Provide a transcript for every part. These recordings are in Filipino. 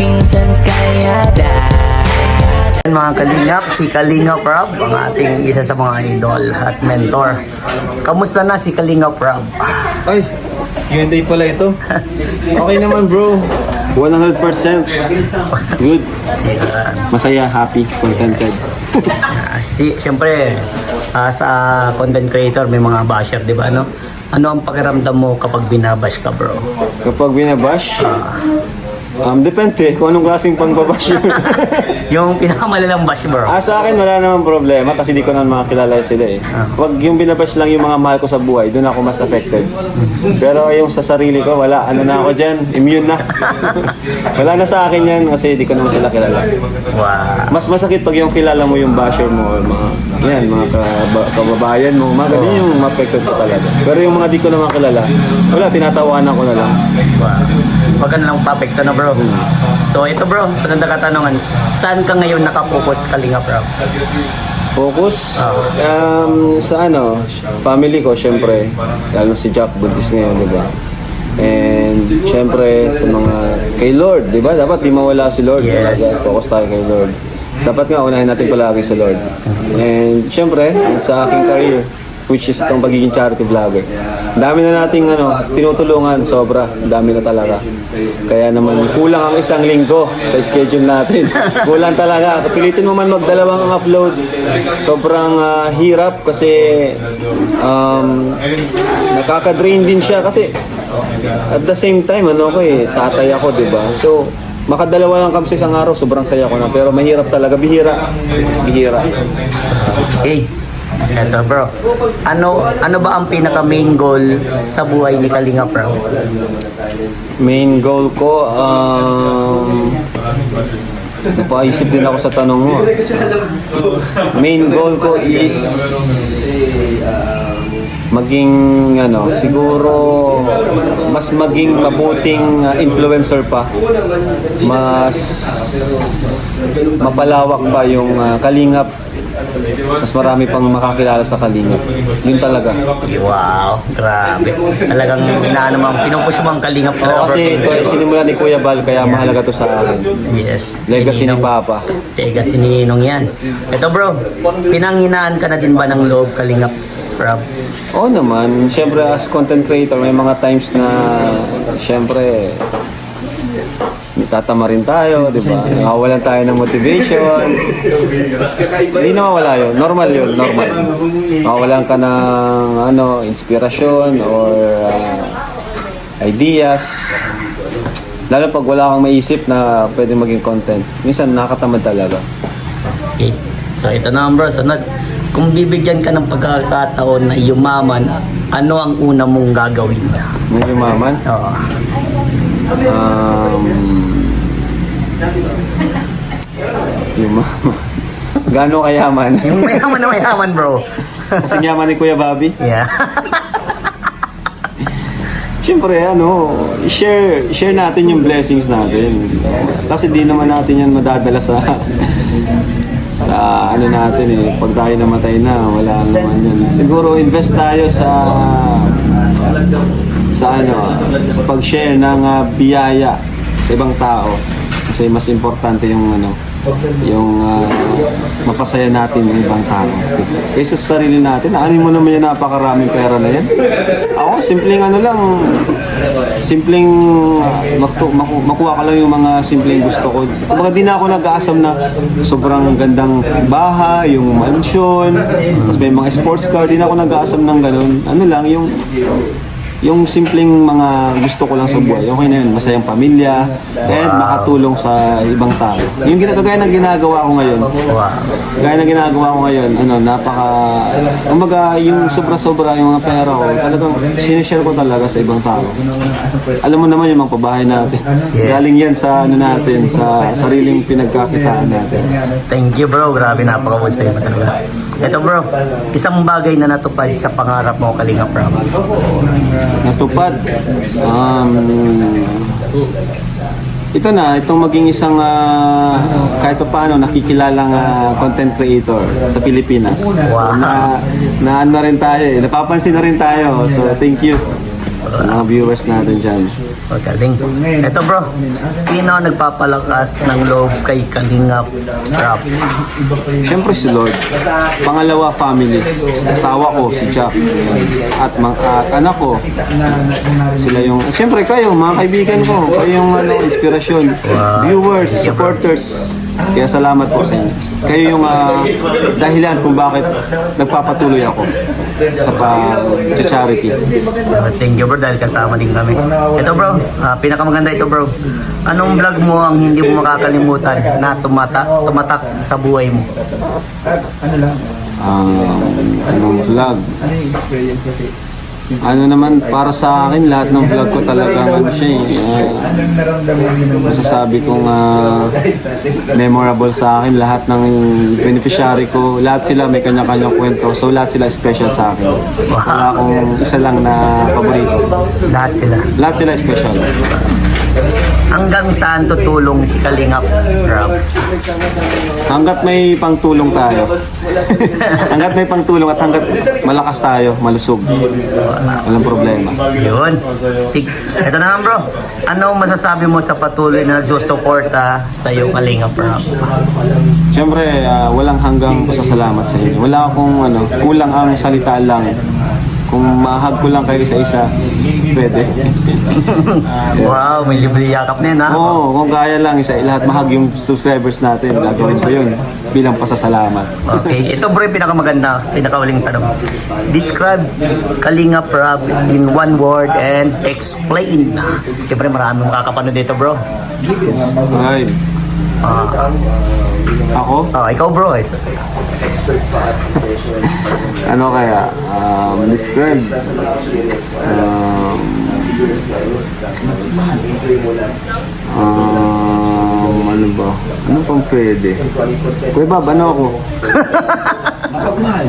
minsan kaya Mga Kalingap, si Kalingap Rob, ang ating isa sa mga idol at mentor. Kamusta na si Kalingap Rob? Ay, Q&A pala ito. Okay naman bro. 100% good. Masaya, happy, contented. Siyempre, sa content creator, may mga basher, di ba? Ano ang pakiramdam mo kapag binabash ka, bro? Kapag binabash, depende kung anong klaseng pangbabash yun. Yung pinakamalalang bash, bro. Sa akin wala namang problema kasi di ko naman makakilala sila eh. Pag yung binabash lang yung mga mahal ko sa buhay, doon ako mas affected. Pero yung sa sarili ko, wala. Ano na ako dyan? Immune na. Wala na sa akin yan kasi di ko naman sila kilala. Wow. Mas masakit pag yung kilala mo yung basher mo or mga kababayan mo, mga ganyan yung ma-affected ko talaga. Pero yung mga di ko naman kilala, wala, tinatawanan ko na lang. Wow. Huwag ka na lang papekto na, bro. So, ito, bro, sunod na katanungan. Saan ka ngayon nakapokus, Kalingap Rob? Focus sa family ko syempre, lalo si Jack buntis ngayon, di ba? And syempre sa mga kay Lord, di ba? Dapat di mawala si Lord. Yes. Talaga, focus tayo kay Lord. Dapat nga unahin natin palagi si Lord. And syempre sa aking career, which is itong pagiging charity vlogger. Dami na nating tinutulungan, sobra, dami na talaga. Kaya naman kulang ang isang linggo sa schedule natin. Kulang talaga. Pilitin mo man magdalawang upload. Sobrang hirap kasi nakaka-drain din siya kasi at the same time tatay ako, 'di ba? So makadalawa lang kami sa isang araw, sobrang saya ko na. Pero mahirap talaga, bihira. Okay. Eto, bro. Ano ba ang pinaka main goal sa buhay ni Kalingap Rob? Main goal ko, napaisip din ako sa tanong mo. Main goal ko is maging siguro mas maging mabuting influencer pa. Mas mapalawak pa yung Kalingap. Mas marami pang makakilala sa Kalingap. Yun talaga. Wow, grabe. Talagang pinupush mo ang Kalingap Rob. Kasi ito ay sinimula ni Kuya Bal, kaya mahalaga to sa akin. Yes. Legacy ni Papa. Legacy ni Ninong yan. Ito, bro, pinanghinaan ka na din ba ng loob, Kalingap Rob? Oo naman. Siyempre as content creator, may mga times na siyempre tatama rin tayo, di ba? Nawawalan tayo ng motivation. Hindi na mawala yun. Normal yun, normal. Mawawalan ka ng inspirasyon or ideas. Lalo pag wala kang maisip na pwede maging content. Minsan nakakatamad talaga. Okay. So, ito na, bro. So, kung bibigyan ka ng pagkakataon na yumaman, ano ang una mong gagawin? May yumaman? Oo. Yumaman. Gano'ng kayaman? Yung mayaman na mayaman, bro. Kasing yaman ni Kuya Bobby? Yeah. Siyempre, share natin yung blessings natin. Kasi di naman natin yan madadala sa natin pag tayo namatay na, wala naman yun. Siguro invest tayo sa pag-share ng biyaya sa ibang tao. Kasi mas importante yung mapasaya natin yung ibang tao. Kaysa sa sarili natin, ano mo naman yung napakaraming pera na yan? Ako, simpleng makuha ka lang yung mga simpleng gusto ko. Kumbaga di na ako nag-aasam na sobrang gandang bahay, yung mansion, tapos may mga sports car, di na ako nag-aasam ng ganun. Yung simpleng mga gusto ko lang sa buhay, okay na yun, masayang pamilya, and makatulong sa ibang tao. Yung kagaya ng ginagawa ko ngayon, yung sobra-sobra yung mga pera ko, talagang sinishare ko talaga sa ibang tao. Alam mo naman yung mga pabahay natin, galing yan sa natin, sa sariling pinagkakitaan natin. Thank you, bro. Grabe, napaka-busay mo talaga. Ito, bro, isang bagay na natupad sa pangarap mo, Kalingap Rob. Natupad. Itong maging isang kahit pa paano nakikilalang content creator sa Pilipinas. Wow. Na rin tayo, napapansin na rin tayo. So thank you sa mga viewers natin dyan. Magaling. Ito bro, sino nagpapalakas ng loob kay Kalingap Rap? Siyempre si Lord. Pangalawa, family. Asawa ko, si Jack. At anak ko. Sila yung... Siyempre kayo, mga kaibigan ko. Kayo yung inspirasyon. Viewers, supporters. Kaya salamat po sa inyo. Kayo yung dahilan kung bakit nagpapatuloy ako sa charity. Thank you bro dahil kasama din kami. Ito bro, pinakamaganda ito bro. Anong vlog mo ang hindi mo makakalimutan na tumatak sa buhay mo? Anong vlog? Ano naman, para sa akin, lahat ng vlog ko talagang siya masasabi kong memorable sa akin. Lahat ng beneficiary ko, lahat sila may kanya-kanyang kwento. So lahat sila special sa akin. Wala akong isa lang na paborito. Lahat sila. Lahat sila special. Hanggang saan tutulong si Kalingap Rap? Hanggat may pangtulong tayo. Hanggat may pangtulong at hanggat malakas tayo, malusog. Walang problema. Yun. Stick. Ito na bro. Ano masasabi mo sa patuloy na nagsusuporta sa iyo Kalingap Rap? Siyempre, walang hanggang pasasalamat sa inyo. Wala akong kulang ang salita lang. Kung mahag ko lang kayo sa isa, pwede. Wow, may libre yakap na yun ha? Oo, kung kaya lang isa, lahat mahag yung subscribers natin. Gagawin ko yun bilang pasasalamat. Okay, ito bro yung pinakamaganda, pinakauling tanong. Describe Kalingap Rap in one word and explain. Siyempre marami makakapanood dito bro. Alright. Ako? Ikaw bro. Ano kaya? Describe. Ano ba? Ano pang pwede? Kuya Bob, ano ako? Mapagmahal.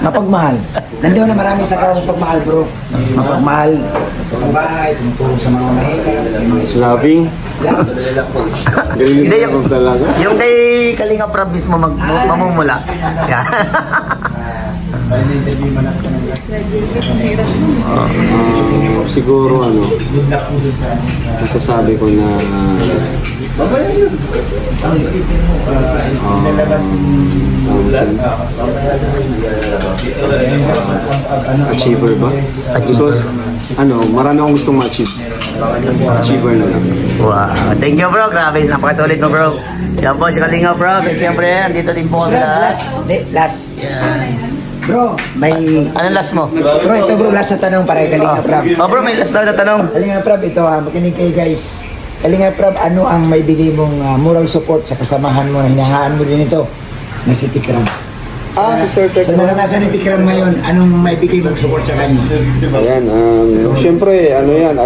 Mapagmahal. Nandiyo na marami sa kawang pagmahal bro. Mapagmahal. Pagbahay, tumutulong sa mga mahirap, yung mga Loving? Galing Hindi, ako talaga. yung kay Kalingap Rap mismo mamumula. Yan. Siguro masasabi ko na achiever ba? Because marami akong gustong ma-achieve. Achiever na lang. Wow. Thank you bro, grabe. Napakasulit mo bro. Yan po si Kalingap Rap. At siyempre, andito din po kami lahat. last. Bro, may... Anong last mo? Bro, ito bro, last na tanong para kay Kalingap Rap. Bro, may last daw na tanong. Kalingap Rap, ito makinig kayo guys. Kalingap Rap, ano ang may bigay mong moral support sa kasamahan mo na hinahaan mo din ito na si Tikram? Si Sir Sa naranasan ni Tikram ngayon, anong may bigay mong support sa kanya? Ayan, syempre,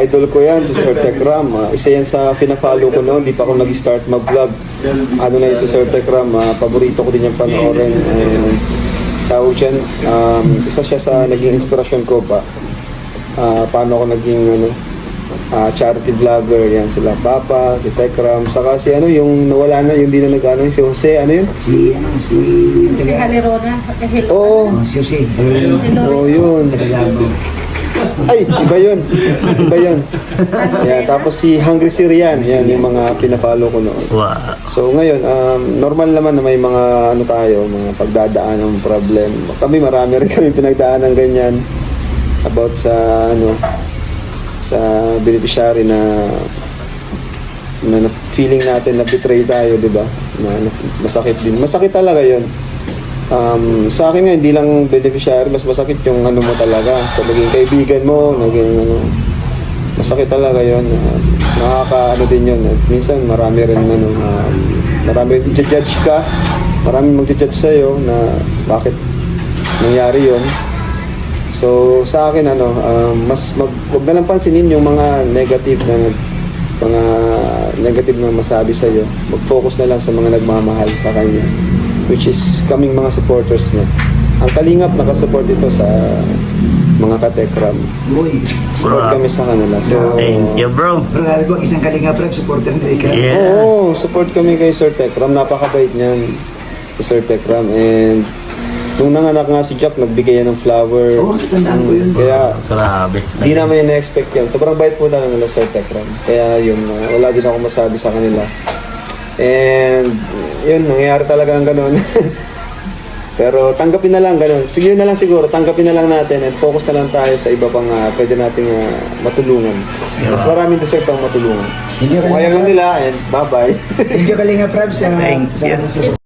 idol ko yan, si Sir Tekram. Isa yan sa pina-follow ko noon, di pa ako nag-start mag-vlog. Na yun si Sir Tekram, paborito ko din yung panoorin. Tawag dyan, isa siya sa naging inspirasyon ko pa. Paano ako naging charity vlogger, yan sila Papa, si Tekram, saka si yung nawala na, yung di na nag si Jose, yun? Si Halerona. Oo, si Jose. yun. Ay, iba yun. Yeah, tapos si Hungry Syrian, yan yung mga pina-follow ko noon. Wow. So ngayon, normal naman na may mga mga pagdadaan ng problem. Kami marami rin kami pinagdaan ng ganyan about sa sa beneficiary na feeling natin na betray tayo, di ba? Na masakit din. Masakit talaga 'yon. Sa akin nga, hindi lang beneficiary, mas masakit yung mo talaga. So, naging kaibigan mo, masakit talaga yon. Din yun. At minsan, marami rin, marami i-judge ka, marami mag-judge sa'yo na bakit nangyari yon. So, sa akin, wag na lang pansinin yung mga negative na masabi sa'yo. Mag-focus na lang sa mga nagmamahal sa kanya, which is kaming mga supporters niya. Ang Kalingap nakasupport ito sa mga katekram. Support kami sa kanila. So, Thank you bro. Bro, sabi ko, isang Kalingap Rap, supporter ni Tikram. Yes. support kami kay Sir Tekram. Napakabait niyan si Sir Tekram. And Nung nanganak nga si Jack, nagbigay yan ng flower. Oo, tandaan ko yun. Kaya, Grabe. di naman yung na-expect yun. Sobrang bait po talaga nila Sir Tekram. Kaya yun, wala din ako masabi sa kanila. And, yun, nangyayari talaga ang ganun. Pero tanggapin na lang ganun. Sige na lang siguro, tanggapin na lang natin and focus na lang tayo sa iba pang pwede nating matulungan. Mas maraming deserve pang matulungan. Thank you, Kung ayaw nila, and bye-bye. Thank you, Kalinga Prab, sa Thank you. sa